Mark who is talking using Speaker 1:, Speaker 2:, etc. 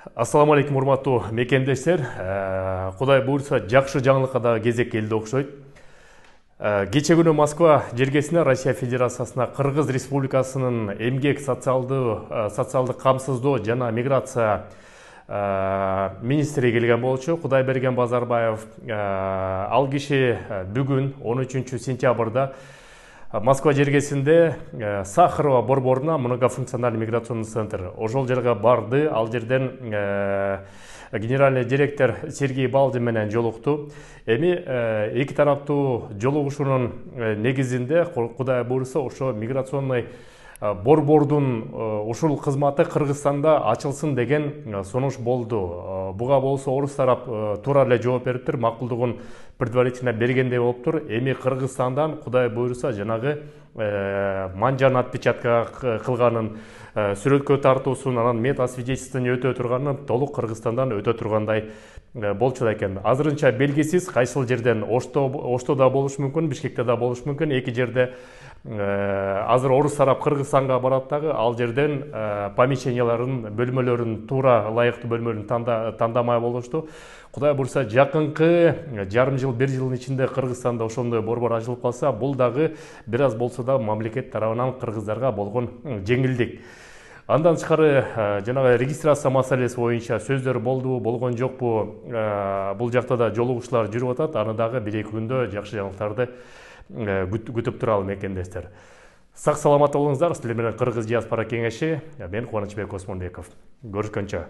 Speaker 1: Ассаламу алейкум, урматтуу мекендештер. Кудай буйрса, жакшы жаңылыкка да кезек келди окшойт. Кече күнү Москва жергесине Россия Федерациясына Кыргыз Республикасынын эмгек социалдык камсыздоо жана миграция министри келген болчу, Кудайберген Базарбаев. Ал киши бүгүн 13 сентябрда Москва жергесинде Сахарова борборуна многофункциональный миграционный центр ошол жерге барды. Ал жерден генеральный директор Сергей Балдин менен жолукту. Эми эки тараптуу жолугушуунун негизинде Кудай буйрса ошо миграционный борбордун ушул кызматы Кыргызстанда ачылсын деген сунуш болду. Буга болсо орус тарап туура эле жооп бериптир, макулдугун предварительно бергендей болуптур. Эми Кыргызстандан Кудай буйрса жанагы манжан отпечатка кылганын, сүрөткө тартуусун, анан мета свидетельствование өтө турганын толук Кыргызстандан өтө тургандай болчу экен. Азырынча белгисиз, кайсыл жерден Ошто да болуш мүмкүн, Бишкекте да болуш мүмкүн. Эки жерде азыр орус тарап Кыргызстанга барат дагы, ал жерден помещенияларын, бөлмөлөрүн, туура ылайыктуу бөлмөлөрүн тандамай болушту. Кудай буйрса, жакынкы жарым жыл, бир жылдын ичинде Кыргызстанда ошондой борбор ачылып калса, бул дагы бир аз болсо да мамлекет тарабынан кыргыздарга болгон жеңилдик. Андан тышкары жанагы регистрация маселеси боюнча сөздөр болду, болгон жокпу, бул жакта да жолугушуулар жүрүп атат. Аны дагы бир-эки күндө жакшы жаңылыктарды күтүп туралы мекендештер. Сак саламат болуңуздар. Силер менен Кыргыз диаспора кеңеши, мен Кубанычбек Осмонбеков. Көрүшкөнчө.